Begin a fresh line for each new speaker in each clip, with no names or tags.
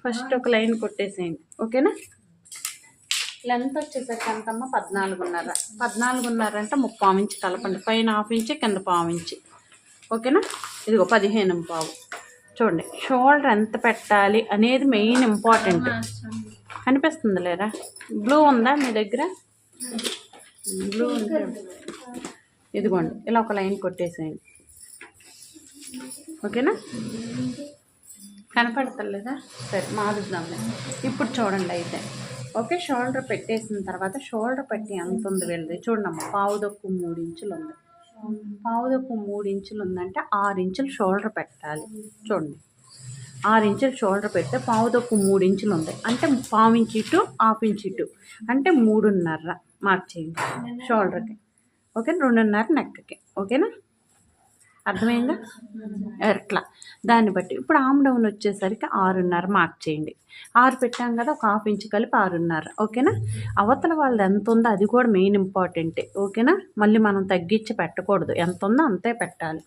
First ఒక line కొట్టేసేయండి. ఓకేనా? Length వచ్చేసరికి ఎంతమ్మా? 14.5. 14.5 అంటే 3/4 ఇంచు కలపండి. పైన 1/2 ఇంచు, కింద 1/4 ఇంచు. ఓకేనా? ఇదిగో 15.5. చూడండి, షోల్డర్ ఎంత పెట్టాలి అనేది మెయిన్ ఇంపార్టెంట్. కనిపిస్తుంది లేరా? బ్లూ ఉందా మీ దగ్గర? బ్లూ ఉంటే ఇదిగోండి, ఇలా ఒక లైన్ కొట్టేసేయండి. ఓకేనా? కనపడతలేదా? సరే, మారుద్దాంలే. ఇప్పుడు చూడండి అయితే. ఓకే, షోల్డర్ పెట్టేసిన తర్వాత షోల్డర్ పట్టి ఎంత ఉంది వెళ్ళదు చూడమ్మా. 1/4 ఇంచులు ఉంది. 1/4 ఇంచులు ఉందంటే 6 ఇంచులు షోల్డర్ పెట్టాలి. చూడండి, 6 ఇంచులు షోల్డర్ పెడితే 1/4 ఇంచులు ఉంది అంటే 1/4 ఇంచు ఇటు, 1/2 ఇంచు ఇటు అంటే 3.5 మార్క్ చేయండి షోల్డర్కి. ఓకే, 2.5 నెక్కి. ఓకేనా? అర్థమైందా? ఎట్లా దాన్ని బట్టి ఇప్పుడు ఆమ్ డౌన్ వచ్చేసరికి 6.5 మార్క్ చేయండి. 6 పెట్టాం కదా, ఒక 1/2 ఇంచు కలిపి 6.5. ఓకేనా? అవతల వాళ్ళది ఎంత ఉందో అది కూడా మెయిన్ ఇంపార్టెంటే. ఓకేనా? మళ్ళీ మనం తగ్గించి పెట్టకూడదు, ఎంత ఉందో అంతే పెట్టాలి.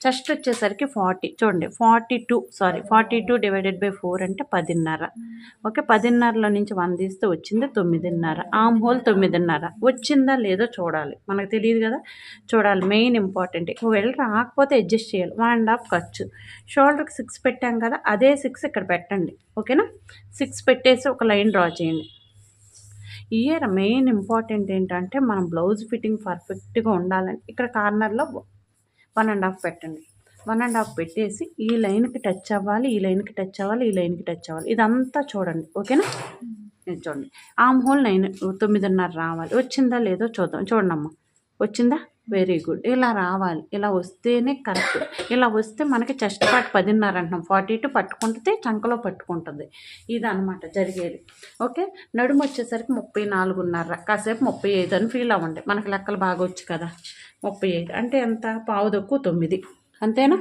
చెస్ట్ వచ్చేసరికి 40. చూడండి, 42 డివైడెడ్ బై 4 అంటే 10.5. ఓకే, 10.5లో నుంచి 1 తీస్తే వచ్చింది 9.5. ఆమ్ హోల్ 9.5 వచ్చిందా లేదో చూడాలి, మనకు తెలియదు కదా, చూడాలి. Main important. ఒకవేళ రాకపోతే అడ్జస్ట్ చేయాలి. 1.5 ఖర్చు. షోల్డర్కి 6 పెట్టాం కదా, అదే 6 ఇక్కడ పెట్టండి. ఓకేనా? 6 పెట్టేసి ఒక లైన్ డ్రా చేయండి. ఇయర్ మెయిన్ ఇంపార్టెంట్ ఏంటంటే మనం బ్లౌజ్ ఫిట్టింగ్ పర్ఫెక్ట్గా ఉండాలంటే ఇక్కడ కార్నర్లో 1.5 పెట్టండి. 1.5 పెట్టేసి ఈ లైన్కి టచ్ అవ్వాలి, ఈ లైన్కి టచ్ అవ్వాలి, ఈ లైన్కి టచ్ అవ్వాలి. ఇదంతా చూడండి. ఓకేనా? చూడండి, ఆమ్ హోల్ 9.5 రావాలి. వచ్చిందా లేదో చూద్దాం. చూడండి అమ్మ, వచ్చిందా? Very good. ఇలా రావాలి, ఇలా వస్తేనే కరెక్ట్. ఇలా వస్తే మనకి చెస్ట్ పార్ట్ 10.5 అంటున్నాం. 42 పట్టుకుంటుంది, చంకలో పట్టుకుంటుంది. ఇది అనమాట జరిగేది. ఓకే, నడుము వచ్చేసరికి 34.5, కాసేపు 35 అని ఫీల్ అవ్వండి. మనకి లెక్కలు బాగా వచ్చు కదా. 35 అంటే ఎంత? 9:15. అంతేనా?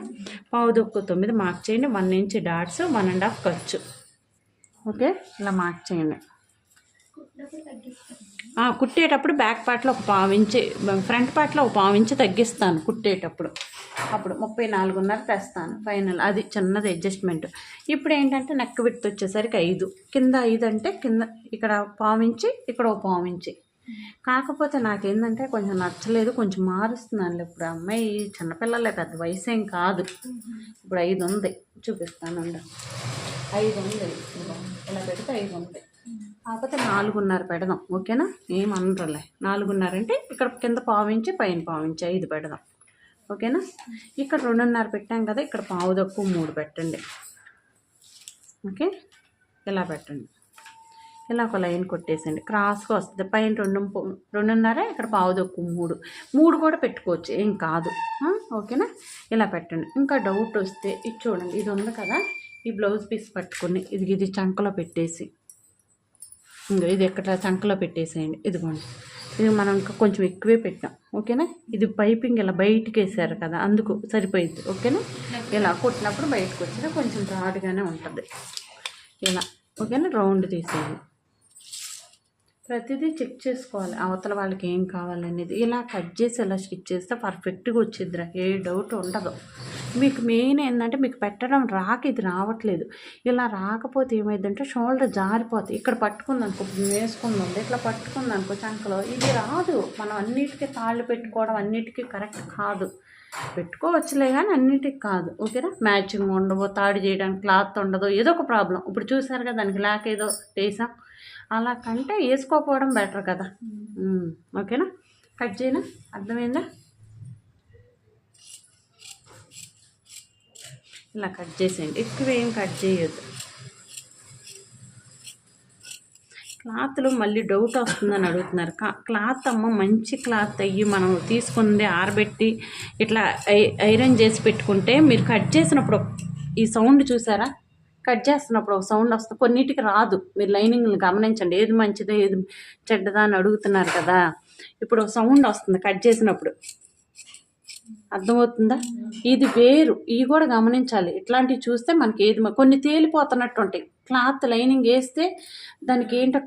9:15 మార్క్ చేయండి. 1 ఇంచ్ డాట్స్, 1.5 ఖర్చు. ఓకే, ఇలా మార్క్ చేయండి. కుట్టేటప్పుడు బ్యాక్ పార్ట్లో ఒక 1/4 ఇంచు, ఫ్రంట్ పార్ట్లో ఒక 1/4 ఇంచు తగ్గిస్తాను కుట్టేటప్పుడు. అప్పుడు 34.5 తెస్తాను ఫైనల్. అది చిన్నది అడ్జస్ట్మెంట్. ఇప్పుడు ఏంటంటే నెక్ విడ్త్ వచ్చేసరికి 5. కింద 5 అంటే కింద ఇక్కడ 1/4 ఇంచు, ఇక్కడ ఒక 1/4 ఇంచు. కాకపోతే నాకేంటంటే కొంచెం నచ్చలేదు, కొంచెం మారుస్తున్నాను. ఇప్పుడు అమ్మాయి చిన్నపిల్లలే, పెద్ద వయసు ఏం కాదు. ఇప్పుడు 5 ఉంది, చూపిస్తాను. 5 ఉంది, ఇలా పెడితే 5 ఉంది. కాకపోతే 4.5 పెడదాం. ఓకేనా? ఏమనరులే. 4.5 అంటే ఇక్కడ కింద 1/4 ఇంచు, పైన 1/4 ఇంచు, 5 పెడదాం. ఓకేనా? ఇక్కడ 2.5 పెట్టాం కదా, ఇక్కడ 1/4 పెట్టండి. ఓకే, ఇలా పెట్టండి. ఇలా ఒక లైన్ కొట్టేసండి, క్రాస్గా వస్తుంది. పైన 2.5, ఇక్కడ 1/4 కూడా పెట్టుకోవచ్చు, ఏం కాదు. ఓకేనా? ఇలా పెట్టండి. ఇంకా డౌట్ వస్తే ఇది చూడండి, ఇది ఉంది కదా, ఈ బ్లౌజ్ పీస్ పట్టుకుని ఇది చంకలో పెట్టేసి, ఇది ఎక్కడ చంకలో పెట్టేసేయండి. ఇదిగోండి, ఇది మనం ఇంకా కొంచెం ఎక్కువే పెట్టాం. ఓకేనా? ఇది పైపింగ్ ఇలా బయటికి వేసారు కదా, అందుకు సరిపోయింది. ఓకేనా? ఇలా కొట్టినప్పుడు బయటకు వచ్చినా కొంచెం బ్రాడ్గానే ఉంటుంది. ఇలా ఓకేనా? రౌండ్ తీసేయండి. ప్రతిదీ చెక్ చేసుకోవాలి, అవతల వాళ్ళకి ఏం కావాలనేది. ఇలా కట్ చేసి ఇలా స్టిచ్ చేస్తే పర్ఫెక్ట్గా వచ్చిద్దిరా, ఏ డౌట్ ఉండదు. మీకు మెయిన్ ఏంటంటే మీకు పెట్టడం రాక ఇది రావట్లేదు. ఇలా రాకపోతే ఏమైందంటే షోల్డర్ జారిపోతాయి. ఇక్కడ పట్టుకుందనుకో, వేసుకుంది ఇట్లా పట్టుకుందనుకో చంకలో, ఇది రాదు. మనం అన్నిటికీ తాళ్ళు పెట్టుకోవడం అన్నిటికీ కరెక్ట్ కాదు. పెట్టుకోవచ్చులే కానీ అన్నిటికి కాదు. ఓకేనా? మ్యాచింగ్ ఉండవు, తాడు చేయడానికి క్లాత్ ఉండదు, ఏదో ఒక ప్రాబ్లం. ఇప్పుడు చూసారు కదా, దానికి లేక ఏదో వేసాం. అలా కంటే వేసుకోకపోవడం బెటర్ కదా. ఓకేనా? కట్ చేయనా? అర్థమైందా? ఇలా కట్ చేసేయండి, ఎక్కువ ఏం కట్ చేయొద్దు. క్లాత్లో మళ్ళీ డౌట్ వస్తుందని అడుగుతున్నారు. క్లాత్ అమ్మ మంచి క్లాత్ అయ్యి మనం తీసుకుంది ఆరబెట్టి ఇట్లా ఐరన్ చేసి పెట్టుకుంటే, మీరు కట్ చేసినప్పుడు ఈ సౌండ్ చూసారా, కట్ చేస్తున్నప్పుడు ఒక సౌండ్ వస్తుంది, కొన్నిటికి రాదు. మీరు లైనింగ్ని గమనించండి, ఏది మంచిదో ఏది చెడ్డదా అని అడుగుతున్నారు కదా. ఇప్పుడు ఒక సౌండ్ వస్తుంది కట్ చేసినప్పుడు, అర్థమవుతుందా? ఇది వేరు, ఇవి కూడా గమనించాలి. ఇట్లాంటివి చూస్తే మనకి ఏది కొన్ని తేలిపోతున్నట్టు ఉంటాయి. క్లాత్ లైనింగ్ వేస్తే దానికి ఏంటో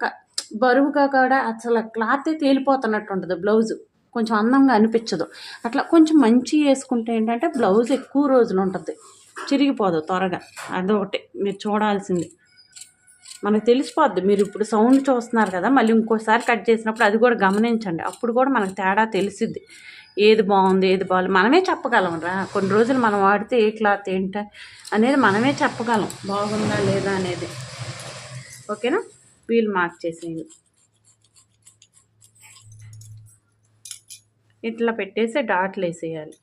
బరువుగా కూడా అసలు క్లాతే తేలిపోతున్నట్టు ఉంటుంది. బ్లౌజు కొంచెం అందంగా అనిపించదు. అట్లా కొంచెం మంచి వేసుకుంటే ఏంటంటే బ్లౌజ్ ఎక్కువ రోజులు ఉంటుంది, చిరిగిపోదు త్వరగా. అదొకటి మీరు చూడాల్సింది. మనకు తెలిసిపోద్ది. మీరు ఇప్పుడు సౌండ్ చూస్తున్నారు కదా, మళ్ళీ ఇంకోసారి కట్ చేసినప్పుడు అది కూడా గమనించండి. అప్పుడు కూడా మనకు తేడా తెలిసిద్ది, ఏది బాగుంది ఏది బాగాలేదు. మనమే చెప్పగలం రా, కొన్ని రోజులు మనం వాడితే ఏ క్లాత్ ఏంట అనేది మనమే చెప్పగలం, బాగుందా లేదా అనేది. ఓకేనా, వీల్ మార్క్ చేసేయండి. ఇట్లా పెట్టేసి డాట్లు వేసేయాలి.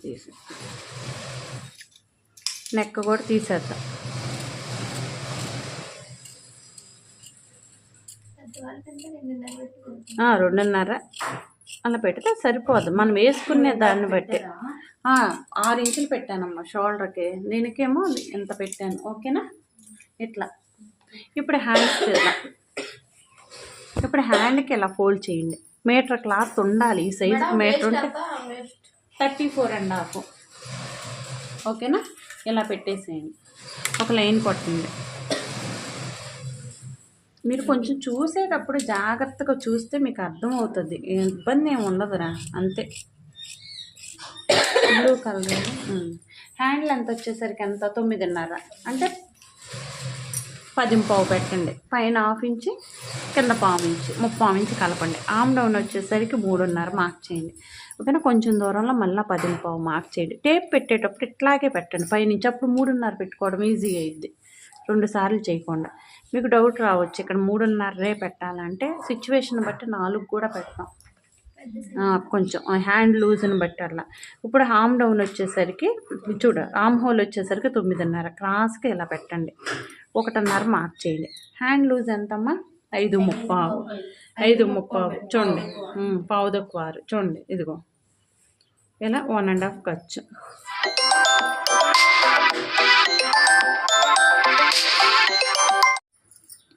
తీసి నెక్ కూడా తీసేద్దాం. రెండున్నర అలా పెడితే సరిపోదు, మనం వేసుకునే దాన్ని బట్టి. 6 ఇంచులు పెట్టానమ్మా షోల్డర్కి, దీనికేమో ఎంత పెట్టాను. ఓకేనా, ఇట్లా. ఇప్పుడు హ్యాండ్స్ చేద్దాం. ఇప్పుడు హ్యాండ్కి ఇలా ఫోల్డ్ చేయండి. మీటర్ క్లాత్ ఉండాలి, ఈ సైజుకి మీటర్ ఉంటే 34.5. ఓకేనా, ఇలా పెట్టేసేయండి. ఒక లైన్ కొట్టండి. మీరు కొంచెం చూసేటప్పుడు జాగ్రత్తగా చూస్తే మీకు అర్థమవుతుంది, ఇబ్బంది ఏమి ఉండదురా, అంతే. Blue colour. హ్యాండిల్ ఎంత వచ్చేసరికి ఎంత, 9.5 అంటే 10.5 పెట్టండి. పైన 1/2 ఇంచు, కింద 1/4 ఇంచు, 3/4 ఇంచు కలపండి. ఆమ్ డౌన్ వచ్చేసరికి 3.5 మార్క్ చేయండి. ఓకేనా, కొంచెం దూరంలో మళ్ళీ 10.5 మార్క్ చేయండి. టేప్ పెట్టేటప్పుడు ఇట్లాగే పెట్టండి పైనుంచి, అప్పుడు 3.5 పెట్టుకోవడం ఈజీ అయ్యిద్ది, 2 సార్లు చేయకుండా. మీకు డౌట్ రావచ్చు, ఇక్కడ 3.5 పెట్టాలంటే సిచ్యువేషన్ బట్టి 4 కూడా పెడతాం, కొంచెం హ్యాండ్ లూజ్ని బట్టి అట్లా. ఇప్పుడు ఆమ్ డౌన్ వచ్చేసరికి చూడ, ఆమ్ హోల్ వచ్చేసరికి 9.5, క్రాస్కి ఇలా పెట్టండి. 1.5 మార్క్ చేయండి. హ్యాండ్ లూజ్ ఎంతమ్మా, 5.5. 5.5 చూడండి, 5.25 చూడండి, ఇదిగో ఇలా 1.5 ఖర్చు.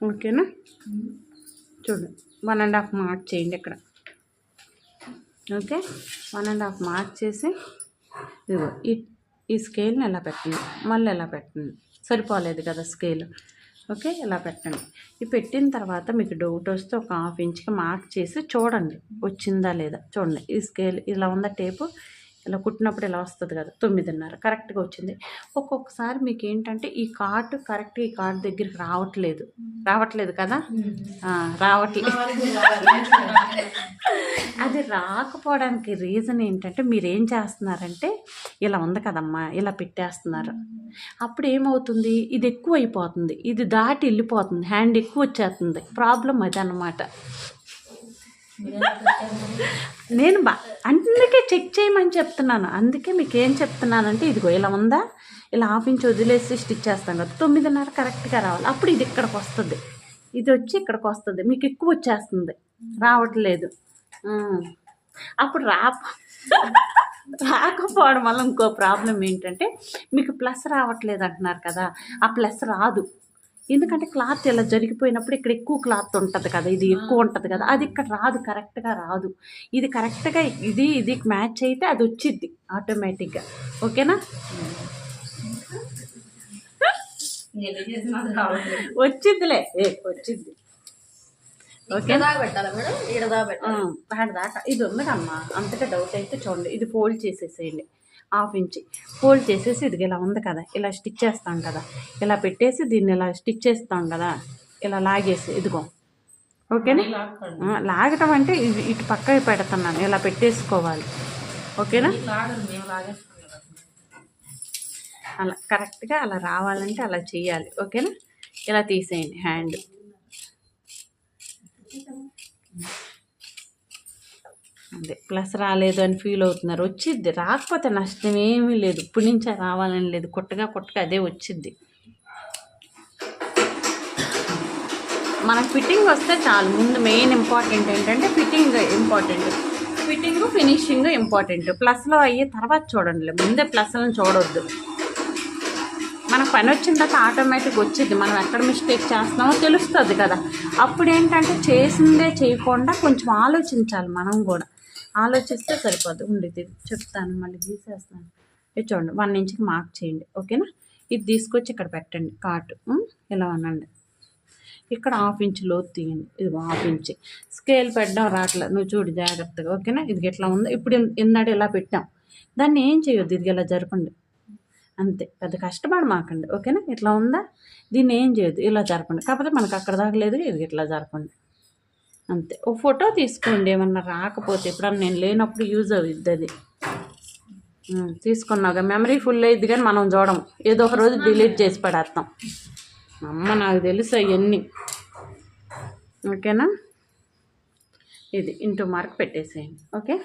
ఓకేనా, చూడండి 1.5 మార్క్ చేయండి ఇక్కడ. ఓకే, 1.5 మార్క్ చేసి ఇదిగో ఈ స్కేల్ని ఎలా పెట్టండి, మళ్ళీ ఎలా పెట్టండి, సరిపోలేదు కదా స్కేల్. ఓకే, ఇలా పెట్టండి. ఇది పెట్టిన తర్వాత మీకు డౌట్ వస్తే ఒక 1/2 ఇంచుకి మార్క్ చేసి చూడండి వచ్చిందా లేదా. చూడండి, ఈ స్కేల్ ఇలా ఉందా, టేపు ఇలా కుట్టినప్పుడు ఇలా వస్తుంది కదా, 9.5 కరెక్ట్గా వచ్చింది. ఒక్కొక్కసారి మీకు ఏంటంటే ఈ కార్డు కరెక్ట్గా ఈ కార్డు దగ్గరికి రావట్లేదు కదా, రావట్లేదు. అది రాకపోవడానికి రీజన్ ఏంటంటే మీరు ఏం చేస్తున్నారంటే, ఇలా ఉంది కదమ్మా, ఇలా పెట్టేస్తున్నారు. అప్పుడు ఏమవుతుంది, ఇది ఎక్కువ అయిపోతుంది, ఇది దాటి వెళ్ళిపోతుంది, హ్యాండ్ ఎక్కువ వచ్చేస్తుంది. ప్రాబ్లం అది అన్నమాట. నేను అందుకే చెక్ చేయమని చెప్తున్నాను. అందుకే మీకు ఏం చెప్తున్నానంటే, ఇదిగో ఇలా ఉందా, ఇలా 1/2 ఇంచు వదిలేసి స్టిచ్ చేస్తాం కదా, 9.5 కరెక్ట్గా రావాలి. అప్పుడు ఇది ఇక్కడికి వస్తుంది, ఇది వచ్చి ఇక్కడికి వస్తుంది, మీకు ఎక్కువ వచ్చేస్తుంది, రావట్లేదు. అప్పుడు రాకపోవడం వల్ల ఇంకో ప్రాబ్లం ఏంటంటే, మీకు ప్లస్ రావట్లేదు అంటున్నారు కదా, ఆ ప్లస్ రాదు. ఎందుకంటే క్లాత్ ఇలా జరిగిపోయినప్పుడు ఇక్కడ ఎక్కువ క్లాత్ ఉంటుంది కదా, ఇది ఎక్కువ ఉంటుంది కదా, అది ఇక్కడ రాదు, కరెక్ట్గా రాదు. ఇది కరెక్ట్గా ఇది మ్యాచ్ అయితే అది వచ్చిద్ది ఆటోమేటిక్గా. ఓకేనా, వచ్చిద్దిలే, వచ్చిద్ది. ఓకేనా, దాకా ఇది ఉంది కమ్మా, అంతగా డౌట్ అయితే చూడండి, ఇది ఫోల్డ్ చేసేసేయండి. 1/2 ఇంచు ఫోల్డ్ చేసేసి, ఇది ఇలా ఉంది కదా, ఇలా స్టిచ్ చేస్తాం కదా, ఇలా పెట్టేసి దీన్ని ఇలా స్టిచ్ చేస్తాం కదా, ఇలా లాగేసి ఇదిగో. ఓకేనా, లాగటం అంటే ఇటు పక్కకి పెడుతున్నాను, ఇలా పెట్టేసుకోవాలి. ఓకేనా, అలా కరెక్ట్గా అలా రావాలంటే అలా చేయాలి. ఓకేనా, ఇలా తీసేయండి హ్యాండ్. అదే ప్లస్ రాలేదు అని ఫీల్ అవుతున్నారు, వచ్చిద్ది, రాకపోతే నష్టం ఏమీ లేదు. ఇప్పటి నుంచే రావాలని లేదు, కొట్టగా అదే వచ్చిద్ది. మనకు ఫిట్టింగ్ వస్తే చాలు. ముందు మెయిన్ ఇంపార్టెంట్ ఏంటంటే ఫిట్టింగ్ ఇంపార్టెంట్, ఫినిషింగ్ ఇంపార్టెంట్. ప్లస్లో అయ్యే తర్వాత చూడండి, ముందే ప్లస్లను చూడొద్దు. మనకు పని వచ్చిన తర్వాత ఆటోమేటిక్ వచ్చింది, మనం ఎక్కడ మిస్టేక్ చేస్తున్నామో తెలుస్తుంది కదా. అప్పుడు ఏంటంటే చేసిందే చేయకుండా కొంచెం ఆలోచించాలి, మనం కూడా ఆలోచిస్తే సరిపోదు. ఉండేది చెప్తాను, మళ్ళీ తీసేస్తాను. ఇది చూడండి, 1 ఇంచుకి మార్క్ చేయండి. ఓకేనా, ఇది తీసుకొచ్చి ఇక్కడ పెట్టండి, కాటు ఇలా అనండి. ఇక్కడ 1/2 ఇంచు లోతు తీయండి, ఇది 1/2 ఇంచు. స్కేల్ పెట్టడం రావట్లేదు, నువ్వు చూడు జాగ్రత్తగా. ఓకేనా, ఇది ఎట్లా ఉందో ఇప్పుడు ఎన్నాడు ఇలా పెట్టాం, దాన్ని ఏం చేయొద్దు, ఇది ఇలా జరపండి అంతే, పెద్ద కష్టపడమాకండి. ఓకేనా? ఇట్లా ఉందా, దీన్ని ఏం చేయదు, ఇలా జరపండి. కాకపోతే మనకు అక్కడ దాకా లేదు, ఇది ఇట్లా జరపండి అంతే. ఓ ఫోటో తీసుకోండి, ఏమన్నా రాకపోతే ఎప్పుడన్నా నేను లేనప్పుడు యూజ్ అవుద్ది అది. తీసుకున్నాక మెమరీ ఫుల్ అయ్యిద్ది కానీ మనం చూడం, ఏదో ఒక రోజు డిలీట్ చేసి పడేస్తాం. అమ్మ నాకు తెలుసు అవన్నీ. ఓకేనా? ఇది ఇంటూ మార్క్ పెట్టేసేయండి. ఓకే,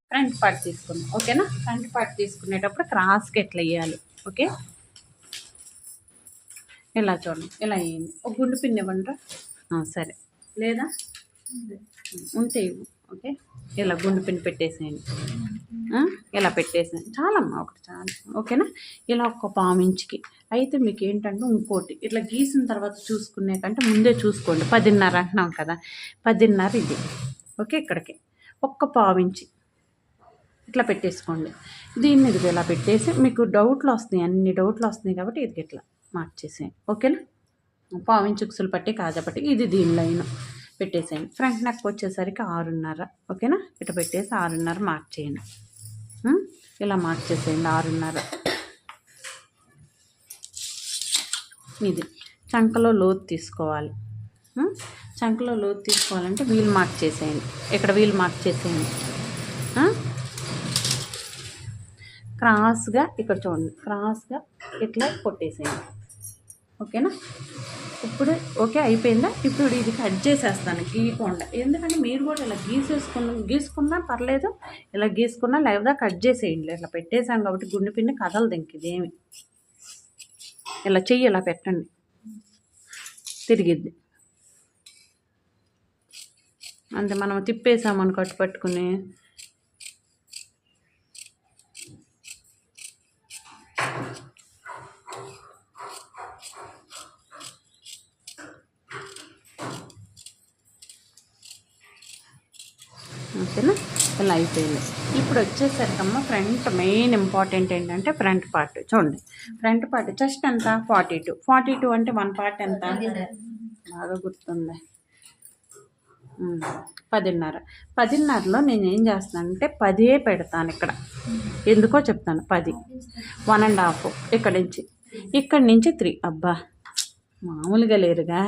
ఫ్రంట్ పార్ట్ తీసుకుందాం. ఓకేనా? ఫ్రంట్ పార్ట్ తీసుకునేటప్పుడు క్రాస్కి ఎట్లా వేయాలి. ఓకే, ఇలా చూడండి, ఇలా వేయండి. ఒక గుండు పిన్ ఇవ్వండి. సరే, లేదా ఉంటే ఇవ్వు. ఓకే, ఇలా గుండు పిన్ పెట్టేసేయండి. ఇలా పెట్టేసేయండి, చాలమ్మా, ఒకటి చాలు. ఓకేనా? ఇలా ఒక పావించికి అయితే మీకు ఏంటంటే ఇంకోటి ఇట్లా గీసిన తర్వాత చూసుకునే కంటే ముందే చూసుకోండి. 10.5 అంటున్నాం కదా, 10.5 ఇది. ఓకే, ఇక్కడికి ఒక్క పావించి ఇట్లా పెట్టేసుకోండి. దీన్ని ఇది ఇలా పెట్టేసి మీకు డౌట్లు వస్తున్నాయి, అన్ని డౌట్లు వస్తున్నాయి కాబట్టి ఇది ఇట్లా మార్చేసేయండి. ఓకేనా? పావించి ఉక్సులు పట్టి కాజపట్టి ఇది దీని లైన్ పెట్టేసేయండి. ఫ్రంట్ నెక్ వచ్చేసరికి 6.5. ఓకేనా? ఇట్లా పెట్టేసి 6.5 మార్క్ చేయండి. ఇలా మార్చేసేయండి 6.5. ఇది చంకలో లోతు తీసుకోవాలి. చంకలో లోతు తీసుకోవాలంటే వీల్ మార్క్ చేసేయండి. ఇక్కడ వీల్ మార్క్ చేసేయండి. క్రాస్గా ఇక్కడ చూడండి, క్రాస్గా ఇట్లా కొట్టేసేయండి. ఓకేనా? ఇప్పుడు అయిపోయిందా? ఇప్పుడు ఇది కట్ చేసేస్తాను గీయకుండా, ఎందుకంటే మీరు కూడా ఇలా గీసుకున్నా పర్లేదు, ఇలా గీసుకున్నా లేదా కట్ చేసేయండి. ఇట్లా పెట్టేసాం కాబట్టి గుండె పిన్ని కదలదు ఇంక ఇదేమి. ఇలా చెయ్యి ఇలా పెట్టండి, తిరిగిద్ది అంటే మనం తిప్పేసామని కట్టు పట్టుకుని ఓకేనా? ఇలా అయిపోయింది. ఇప్పుడు వచ్చేసరికమ్మ ఫ్రంట్ మెయిన్ ఇంపార్టెంట్ ఏంటంటే ఫ్రంట్ పార్ట్ చూడండి. ఫ్రంట్ పార్ట్ చెస్ట్ ఎంత? 42 అంటే 1 పార్ట్ ఎంత? బాగా గుర్తుంది, 10.5. 10.5లో నేను ఏం చేస్తానంటే 10 పెడతాను ఇక్కడ. ఎందుకో చెప్తాను. 10, 1.5 ఇక్కడి నుంచి 3. అబ్బా మామూలుగా లేరుగా.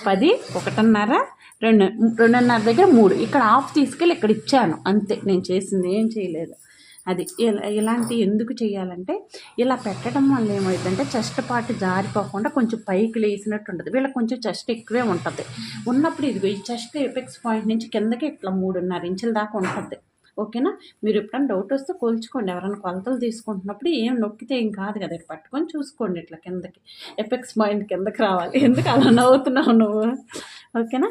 10, 1.5, 2.5 దగ్గర 3. ఇక్కడ హాఫ్ తీసుకెళ్ళి ఇక్కడ ఇచ్చాను అంతే. నేను చేసింది ఏం చేయలేదు. అది ఇలాంటి ఎందుకు చేయాలంటే ఇలా పెట్టడం వల్ల ఏమవుతుందంటే చెస్ట్ పార్ట్ జారిపోకుండా కొంచెం పైకి లేసినట్టు ఉంటుంది. వీళ్ళకి కొంచెం చెస్ట్ ఎక్కువే ఉంటుంది. ఉన్నప్పుడు ఇది ఈ చెస్ట్ ఎపెక్స్ పాయింట్ నుంచి కిందకి ఇట్లా 3.5 ఇంచుల దాకా ఉంటుంది. ఓకేనా? మీరు ఎప్పుడైనా డౌట్ వస్తే కొలుచుకోండి. ఎవరైనా కొలతలు తీసుకుంటున్నప్పుడు ఏం నొక్కితే ఏం కాదు కదా, ఇట్లా పట్టుకొని చూసుకోండి. ఇట్లా కిందకి ఎపెక్స్ పాయింట్ కిందకి రావాలి. ఎందుకు అలా నవ్వుతున్నావు నువ్వు? ఓకేనా?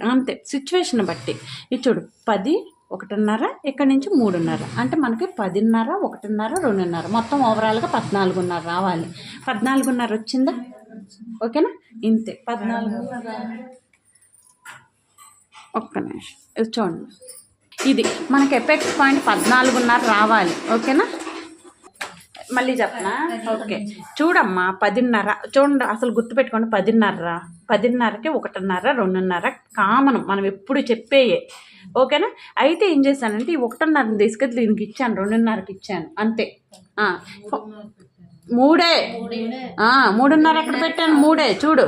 అంతే సిచ్యువేషన్ బట్టి. ఇది చూడు, 10, 1.5, ఇక్కడ నుంచి 3.5 అంటే మనకి 10.5, 1.5, 2.5 మొత్తం ఓవరాల్గా 14.5 రావాలి. 14.5 వచ్చిందా? ఓకేనా? ఇంతే 14.5. ఒక్క నిమిషం, ఇది చూడండి, ఇది మనకి ఎపెక్స్ పాయింట్ 14.5 రావాలి. ఓకేనా? మళ్ళీ చెప్పనా? ఓకే, చూడమ్మా, 10.5 చూడండి, అసలు గుర్తుపెట్టుకోండి. 10.5, 10.5కి 1.5, 2.5 కామన్, మనం ఎప్పుడు చెప్పేయే. ఓకేనా? అయితే ఏం చేశానంటే ఈ 1.5 తీసుకెళ్ళి దీనికి ఇచ్చాను, 2.5కి ఇచ్చాను అంతే. 3.5 ఎక్కడ పెట్టాను? 3 చూడు,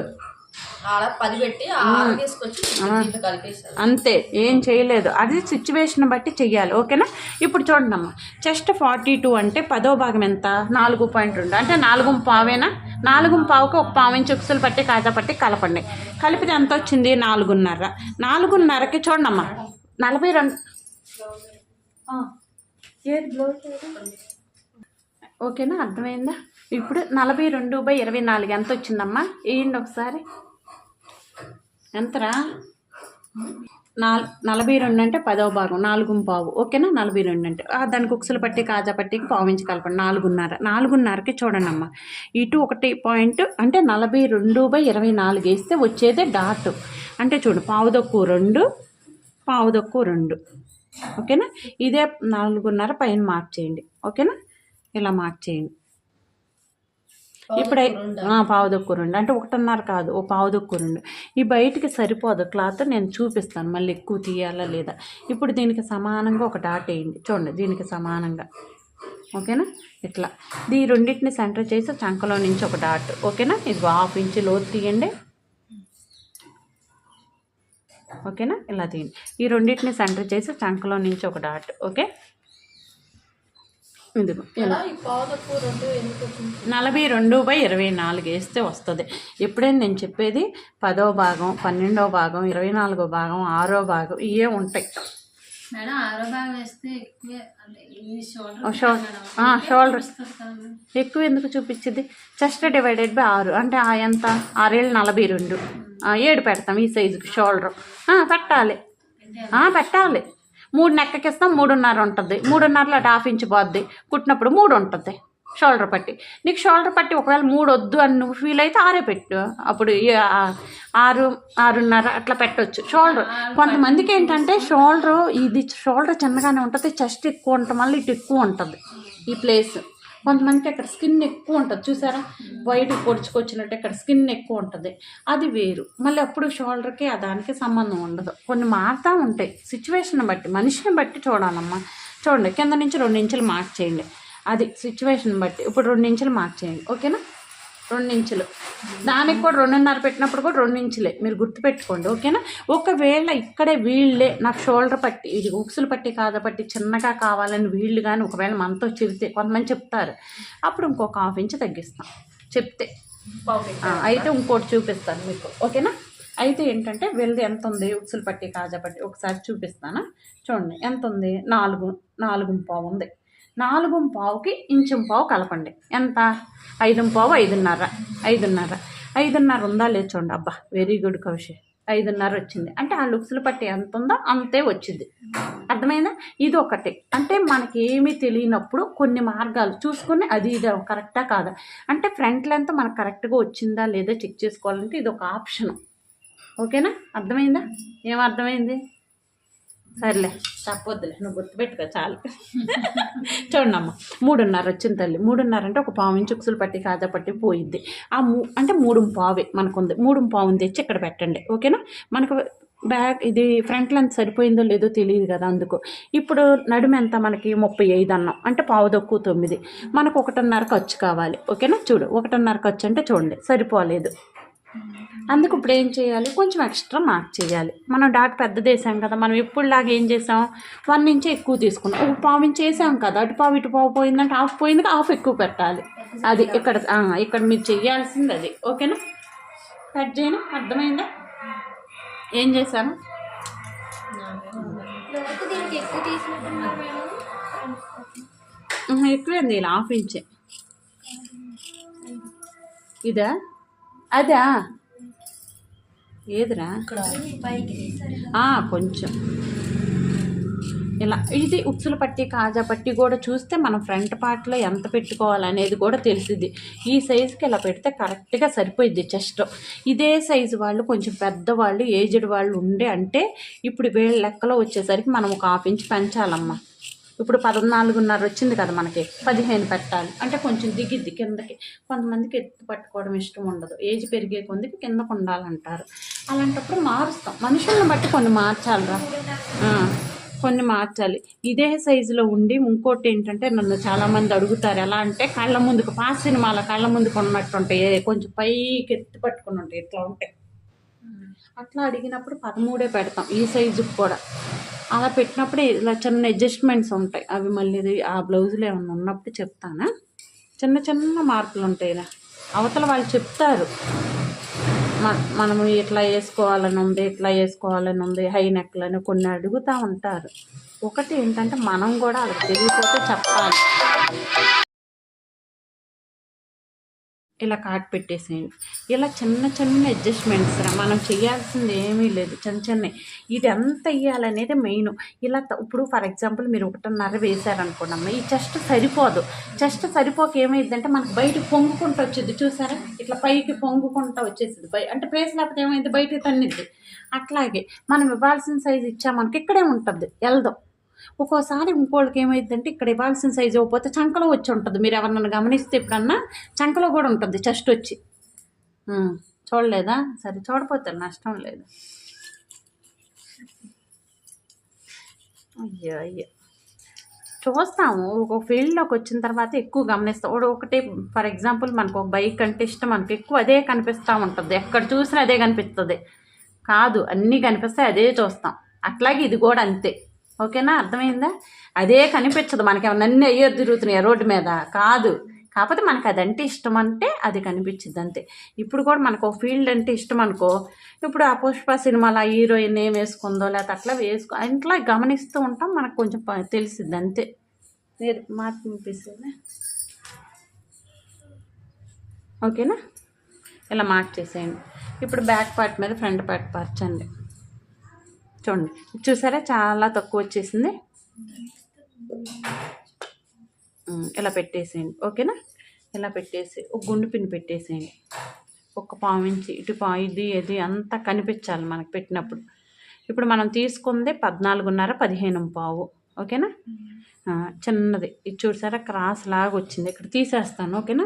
అంతే, ఏం చేయలేదు. అది సిచ్యువేషన్ బట్టి చెయ్యాలి. ఓకేనా? ఇప్పుడు చూడండి అమ్మ, చెస్ట్ 42 అంటే 10వ భాగం ఎంత? 4.2 అంటే 4.5. 4.5కి 1 పావు ఇంచు ఉక్సులు పట్టి కాజా పట్టి కలపండి. కలిపితే ఎంత వచ్చింది? 4.5. 4.5కి చూడండి అమ్మ 42. ఓకేనా? అర్థమైందా? ఇప్పుడు 42/24 ఎంత వచ్చిందమ్మా? వేయండి ఒకసారి. ఎంతరా? 42 అంటే 10వ భాగం, 4.5. ఓకేనా? 42 అంటే దానికి ఉక్సులు పట్టి కాజా పట్టికి పావించి కలపండి. 4.5. 4.5కి చూడండి అమ్మ, ఇటు 1 పాయింట్ అంటే 42/24 వేస్తే వచ్చేదే డాట్. అంటే చూడు, పావుదొక్కు 2, పావుదొక్కు 2. ఓకేనా? ఇదే 4.5 పైన మార్క్ చేయండి. ఓకేనా? ఇలా మార్క్ చేయండి. ఇప్పుడే పావుదొక్కు రెండు అంటే 1.5 కాదు, ఓ పావుదొక్కు రెండు. ఈ బయటికి సరిపోదు క్లాత్, నేను చూపిస్తాను మళ్ళీ ఎక్కువ తీయాలా లేదా. ఇప్పుడు దీనికి సమానంగా ఒక డాట్ వేయండి, చూడండి దీనికి సమానంగా. ఓకేనా, ఇట్లా ఈ రెండింటిని సెంటర్ చేసి చంకలో నుంచి ఒక డాట్. ఓకేనా, ఇది 1/2 ఇంచ్ లోతు తీయండి. ఓకేనా, ఇలా తీయండి. ఈ రెండింటిని సెంటర్ చేసి చంకలో నుంచి ఒక డాట్. ఓకే, ఇదిగో ఇలా 42/24 వేస్తే వస్తుంది. ఎప్పుడైనా నేను చెప్పేది 10వ భాగం, 12వ భాగం, 24వ భాగం, 6వ భాగం ఇవే ఉంటాయి. షోల్డర్ ఎక్కువ ఎందుకు చూపించింది? చెస్ట్ డివైడెడ్ బై 6 అంటే ఎంత? 6 ఏళ్ళు 42, 7 పెడతాం ఈ సైజుకి షోల్డర్. పెట్టాలి పెట్టాలి. 3 నెక్కకి ఇస్తాం, 3.5 ఉంటుంది. 3.5లో 1/2 ఇంచ్ పోద్ది, కుట్టినప్పుడు 3 ఉంటుంది షోల్డర్ పట్టి. నీకు షోల్డర్ పట్టి ఒకవేళ 3 వద్దు అని నువ్వు ఫీల్ అయితే 6 పెట్టు, అప్పుడు 6, 6.5 అట్లా పెట్టవచ్చు షోల్డర్. కొంతమందికి ఏంటంటే షోల్డర్ చిన్నగానే ఉంటుంది, చెస్ట్ ఎక్కువ ఉండటం వల్ల ఇటు ఎక్కువ ఉంటుంది ఈ ప్లేస్. కొంతమందికి అక్కడ స్కిన్ ఎక్కువ ఉంటుంది, చూసారా బయటకు పొడుచుకొచ్చినట్టు ఇక్కడ స్కిన్ ఎక్కువ ఉంటుంది, అది వేరు. మళ్ళీ అప్పుడు షోల్డర్కి దానికి సంబంధం ఉండదు. కొన్ని మారుతూ ఉంటాయి సిచ్యువేషన్ బట్టి, మనిషిని బట్టి చూడాలమ్మా. చూడండి, కింద నుంచి 2 ఇంచులు మార్క్ చేయండి, అది సిచ్యువేషన్ బట్టి. ఇప్పుడు 2 ఇంచులు మార్క్ చేయండి. ఓకేనా, 2 ఇంచులు. దానికి కూడా 2.5 పెట్టినప్పుడు కూడా 2 ఇంచులే, మీరు గుర్తుపెట్టుకోండి. ఓకేనా, ఒకవేళ ఇక్కడే వీళ్ళే నాకు షోల్డర్ పట్టి, ఇది ఉక్సులు పట్టి కాదా పట్టి చిన్నగా కావాలని వీళ్ళు కానీ ఒకవేళ మనతో చెబితే, కొంతమంది చెప్తారు, అప్పుడు ఇంకొక 1/2 ఇంచ్ తగ్గిస్తాం చెప్తే. అయితే ఇంకోటి చూపిస్తాను మీకు. ఓకేనా, అయితే ఏంటంటే వీళ్ళది ఎంత ఉంది ఉక్సులు పట్టి కాజా పట్టి ఒకసారి చూపిస్తాను. చూడండి ఎంత ఉంది, 4.5 ఉంది. 4.5కి 1.5 ఇంచు కలపండి. ఎంత? 5.5, 5.5 ఉందా లేదు చూడండి. అబ్బా వెరీ గుడ్ కౌశి, 5.5 వచ్చింది. అంటే ఆ లుక్స్లు పట్టి ఎంత ఉందో అంతే వచ్చింది. అర్థమైందా? ఇది ఒకటి. అంటే మనకి ఏమీ తెలియనప్పుడు కొన్ని మార్గాలు చూసుకుని అది ఇది కరెక్టా కాదా అంటే ఫ్రంట్ లెంత్ మనకు కరెక్ట్గా వచ్చిందా లేదా చెక్ చేసుకోవాలంటే ఇది ఒక ఆప్షన్. ఓకేనా, అర్థమైందా? ఏమర్థమైంది? సర్లే చెప్పొద్దులే, నువ్వు గుర్తుపెట్టుకో చాలు. చూడండి అమ్మ, 3.5 వచ్చింది తల్లి. 3.5 అంటే ఒక 1/4 ఇంచ్ ఉక్సులు పట్టి కాజా పట్టి పోయిద్ది. అంటే 3.5 మనకుంది. 3.5 తెచ్చి ఇక్కడ పెట్టండి. ఓకేనా, మనకు బ్యాక్ ఇది ఫ్రంట్ లెంత్ సరిపోయిందో లేదో తెలియదు కదా, అందుకు. ఇప్పుడు నడుము ఎంత మనకి 35 అన్నాం అంటే 9:15 మనకు 1.5 ఖర్చు కావాలి. ఓకేనా, చూడు 1.5 ఖర్చు అంటే చూడండి సరిపోలేదు. అందుకు ఇప్పుడు ఏం చేయాలి, కొంచెం ఎక్స్ట్రా మార్క్ చేయాలి. మనం డాట్ పెద్దది వేసాం కదా, మనం ఎప్పుడులాగా ఏం చేసాం 1 ఇంచ్ ఎక్కువ తీసుకున్నాం. ఒక 1/4 ఇంచ్ వేసాం కదా, అటు పావు ఇటు పావు పోయిందంటే 1/2 పోయింది, 1/2 ఎక్కువ పెట్టాలి. అది ఇక్కడ మీరు చెయ్యాల్సింది అది. ఓకేనా, కట్ చేయను, అర్థమైందా? ఏం చేశాను? ఎక్కువైంది, ఇలా 1/2 ఇంచే. ఇదా అదా ఏదిరా కొంచెం ఇలా. ఇది ఉక్సులు పట్టి కాజా పట్టి కూడా చూస్తే మనం ఫ్రంట్ పార్ట్లో ఎంత పెట్టుకోవాలనేది కూడా తెలిసింది. ఈ సైజుకి ఇలా పెడితే కరెక్ట్గా సరిపోయిద్ది చెస్ట్. ఇదే సైజు వాళ్ళు కొంచెం పెద్దవాళ్ళు ఏజ్డ్ వాళ్ళు ఉండే అంటే ఇప్పుడు వీళ్ళ లెక్కలో వచ్చేసరికి మనం ఒక 1/2 ఇంచ్ పెంచాలమ్మా. ఇప్పుడు 14.5 వచ్చింది కదా, మనకి 15 పెట్టాలి అంటే కొంచెం దిగిద్ది కిందకి. కొంతమందికి ఎత్తు పట్టుకోవడం ఇష్టం ఉండదు, ఏజ్ పెరిగే కొందికి కిందకు ఉండాలంటారు. అలాంటప్పుడు మారుస్తాం, మనుషులను బట్టి కొన్ని మార్చాలిరా, కొన్ని మార్చాలి. ఇదే సైజులో ఉండి ఇంకోటి ఏంటంటే నన్ను చాలామంది అడుగుతారు, ఎలా అంటే కళ్ళ ముందుకు సినిమాల కళ్ళ ముందుకు ఉన్నట్టు ఉంటాయి, కొంచెం పైకి ఎత్తి పట్టుకుని ఉంటాయి, ఇట్లా ఉంటాయి. అట్లా అడిగినప్పుడు 13 పెడతాం ఈ సైజుకి కూడా. అలా పెట్టినప్పుడు ఇలా చిన్న అడ్జస్ట్మెంట్స్ ఉంటాయి, అవి మళ్ళీ ఆ బ్లౌజులు ఏమన్నా ఉన్నప్పుడు చెప్తానా. చిన్న చిన్న మార్పులు ఉంటాయి ఇలా, అవతల వాళ్ళు చెప్తారు. మనము ఇట్లా వేసుకోవాలని ఉంది, ఇట్లా వేసుకోవాలని ఉంది, హై నెక్లని కొన్ని అడుగుతూ ఉంటారు. ఒకటి ఏంటంటే మనం కూడా వాళ్ళకి తెలియకపోతే చెప్పాలి. ఇలా కాట్ పెట్టేసేయండి. ఇలా చిన్న చిన్న అడ్జస్ట్మెంట్స్ మనం చేయాల్సింది ఏమీ లేదు, చిన్న చిన్న. ఇది ఎంత వేయాలనేది మెయిన్. ఇలా ఇప్పుడు ఫర్ ఎగ్జాంపుల్ మీరు 1.5 వేసారనుకోండి, ఈ చెస్ట్ సరిపోదు. చెస్ట్ సరిపోక ఏమైందంటే మనకు బయటకు పొంగుకుంటూ వచ్చేది, చూసారా ఇట్లా పైకి పొంగుకుంటూ వచ్చేసింది. అంటే ప్లేస్ లేకపోతే ఏమైంది, బయటకు తన్నిద్ది. అట్లాగే మనం ఇవ్వాల్సిన సైజు ఇచ్చామనుకో ఇక్కడే ఉంటుంది, వెళ్దాం. ఒక్కోసారి ఇంకోళ్ళకి ఏమైందంటే ఇక్కడ ఇవ్వాల్సిన సైజు ఇవ్వకపోతే చంకలో వచ్చి ఉంటుంది. మీరు ఎవరినైనా గమనిస్తే ఎప్పుడన్నా చంకలో కూడా ఉంటుంది చెస్ట్ వచ్చి. చూడలేదా? సరే చూడపోతారు, నష్టం లేదు. అయ్యో అయ్యో చూస్తాము. ఒక ఫీల్డ్లోకి వచ్చిన తర్వాత ఎక్కువ గమనిస్తాం. ఒకటి ఫర్ ఎగ్జాంపుల్ మనకు ఒక బైక్ అంటే ఇష్టం, మనకు ఎక్కువ అదే కనిపిస్తూ ఉంటుంది. ఎక్కడ చూసినా అదే కనిపిస్తుంది కాదు, అన్నీ కనిపిస్తాయి అదే చూస్తాం. అట్లాగే ఇది కూడా అంతే. ఓకేనా? అర్థమైందా? అదే కనిపించదు మనకి. ఏమన్నా అన్నీ అయ్యో తిరుగుతున్నాయి రోడ్డు మీద కాదు. కాకపోతే మనకు అదంటే ఇష్టం అంటే అది కనిపించింది అంతే. ఇప్పుడు కూడా మనకు ఒక ఫీల్డ్ అంటే ఇష్టం అనుకో, ఇప్పుడు ఆ పుష్ప సినిమాలో ఆ హీరోయిన్ ఏం వేసుకుందో లేకపోతే అట్లా అట్లా గమనిస్తూ ఉంటాం, మనకు కొంచెం తెలిసిద్ది అంతే. లేదు మాట వినిపిస్తుంది. ఓకేనా? ఇలా మార్క్ చేసేయండి. ఇప్పుడు బ్యాక్ పార్ట్ మీద ఫ్రంట్ పార్ట్ పరచండి. చూడండి, చూసారా చాలా తక్కువ వచ్చేసింది. ఇలా పెట్టేసేయండి. ఓకేనా? ఇలా పెట్టేసి ఒక గుండు పిన్ పెట్టేసేయండి. ఒక పావించి ఇటు ఇది అంతా కనిపించాలి మనకు పెట్టినప్పుడు. ఇప్పుడు మనం తీసుకుంది 14.5 15 పావు. ఓకేనా? చిన్నది ఇది చూసారా క్రాస్ లాగా వచ్చింది. ఇక్కడ తీసేస్తాను. ఓకేనా?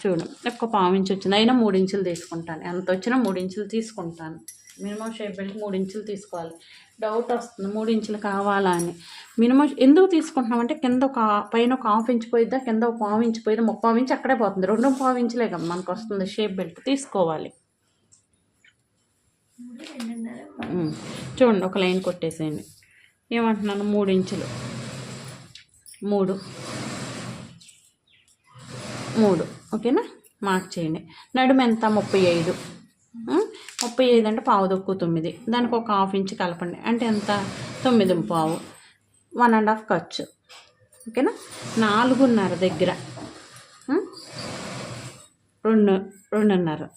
చూడు ఒక్క పావించి వచ్చింది. అయినా 3 ఇంచులు తీసుకుంటాను. ఎంత వచ్చినా 3 ఇంచులు తీసుకుంటాను. మినిమం షేప్ బెల్ట్ 3 ఇంచులు తీసుకోవాలి. డౌట్ వస్తుంది 3 ఇంచులు కావాలా అని. మినిమం ఎందుకు తీసుకుంటున్నామంటే కింద పైన ఒక 1/2 ఇంచు పోయిద్దా, కింద ఒక 1/4 ఇంచు పోయిద్దా, 3/4 ఇంచు అక్కడే పోతుంది. 2.5 ఇంచులే కదా మనకు వస్తుంది షేప్ బెల్ట్. తీసుకోవాలి. చూడండి ఒక లైన్ కొట్టేసేయండి. ఏమంటున్నాను? 3 ఇంచులు 3 ఓకేనా? మార్క్ చేయండి. నడుము ఎంత? 35. 35 అంటే పావు తక్కువ 9. దానికి ఒక 1/2 ఇంచు కలపండి. అంటే ఎంత? 9 పావు. 1.5 ఖర్చు. ఓకేనా? 4.5 దగ్గర 2.5.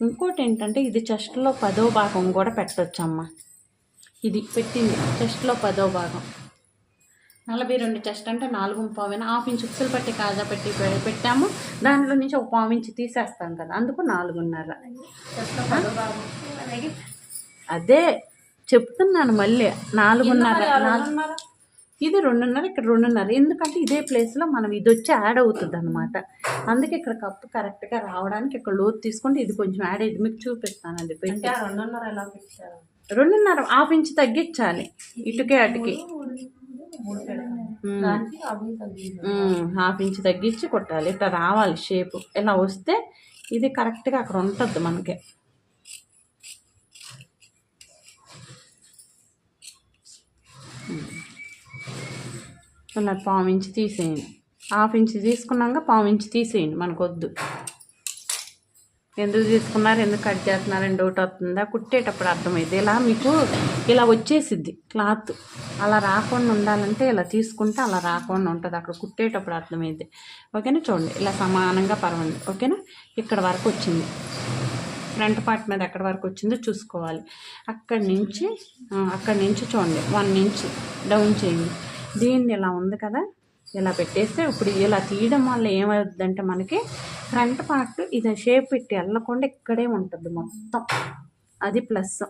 ఇంకోటి ఏంటంటే ఇది చెస్ట్లో 10వ భాగం కూడా పెట్టొచ్చమ్మా. ఇది పెట్టింది చెస్ట్లో 10వ భాగం. 42 చెస్ట్ అంటే 4.5 1/2 ఇంచు ఉక్సులు పట్టి కాజా పెట్టి పెట్టాము. దాంట్లో నుంచి ఒక 1/4 ఇంచు తీసేస్తాం కదా, అందుకు 4.5. అదే చెప్తున్నాను మళ్ళీ. 4.5 ఇది 2.5, ఇక్కడ 2.5. ఎందుకంటే ఇదే ప్లేస్లో మనం ఇది వచ్చి యాడ్ అవుతుంది అనమాట. అందుకే ఇక్కడ కప్పు కరెక్ట్గా రావడానికి ఇక్కడ లోతు తీసుకుంటే ఇది కొంచెం యాడ్ అయ్యింది. మీకు చూపిస్తాను. అది పెట్టి 2.5 ఎలా పెట్టారు? 2.5 1/2 ఇంచు తగ్గించాలి ఇటుకే అటుకి. 1/2 ఇంచు తగ్గించి కొట్టాలి. ఇట్లా రావాలి షేపు. ఇలా వస్తే ఇది కరెక్ట్గా అక్కడ ఉంటుంది మనకి. ఇలా 1/4 ఇంచు తీసేయండి. 1/2 ఇంచు తీసుకున్నాక 1/4 ఇంచు తీసేయండి. మనకు వద్దు. ఎందుకు తీసుకున్నారు, ఎందుకు కట్ చేస్తున్నారని డౌట్ అవుతుందా? కుట్టేటప్పుడు అర్థమైంది. ఇలా మీకు ఇలా వచ్చేసిద్ది క్లాత్. అలా రాకుండా ఉండాలంటే ఇలా తీసుకుంటే అలా రాకుండా ఉంటుంది. అక్కడ కుట్టేటప్పుడు అర్థమైంది. ఓకేనా? చూడండి ఇలా సమానంగా పరవండి. ఓకేనా? ఇక్కడ వరకు వచ్చింది. ఫ్రంట్ పార్ట్ మీద ఎక్కడి వరకు వచ్చిందో చూసుకోవాలి. అక్కడి నుంచి చూడండి 1 ఇంచ్ డౌన్ చేయండి. దీన్ని ఇలా ఉంది కదా, ఇలా పెట్టేస్తే ఇప్పుడు ఇలా తీయడం వల్ల ఏమవుతుందంటే మనకి ఫ్రంట్ పార్ట్ ఇది షేప్ పెట్టి వెళ్ళకుండా ఇక్కడే ఉంటుంది మొత్తం. అది ప్లస్.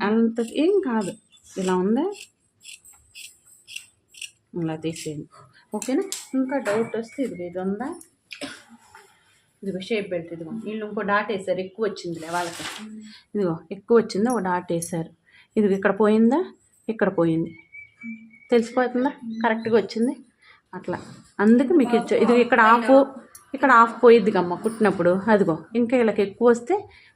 అంత ఏం కాదు. ఇలా ఉందా, ఇలా తీసేయండి. ఓకేనా? ఇంకా డౌట్ వస్తే ఇది ఉందా, ఇదిగో షేప్ బెల్ట్. ఇదిగో వీళ్ళు ఇంకో డాట్ వేసారు. ఎక్కువ వచ్చిందిలే వాళ్ళకి. ఇదిగో ఎక్కువ వచ్చింది, ఒక డాట్ వేసారు. ఇదిగో ఇక్కడ పోయిందా, ఇక్కడ పోయింది. తెలిసిపోతుందా? కరెక్ట్గా వచ్చింది అట్లా. అందుకు మీకు ఇది ఇక్కడ ఆఫ్ పోయిద్ది కమ్మ కుట్టినప్పుడు. అదిగో ఇంకా వీళ్ళకి ఎక్కువ వస్తే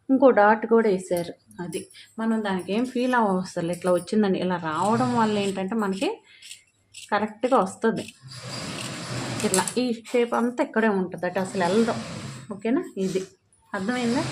ఇంకో డాట్ కూడా వేసారు. అది మనం దానికి ఏం ఫీల్ అవ్వవసరం. ఇట్లా వచ్చిందని ఇలా రావడం వల్ల ఏంటంటే మనకి కరెక్ట్గా వస్తుంది. ఇట్లా ఈ షేప్ అంతా ఇక్కడే ఉంటుంది. అటు అసలు వెళ్ళడం. ఓకేనా? ఇది అర్థమైందా?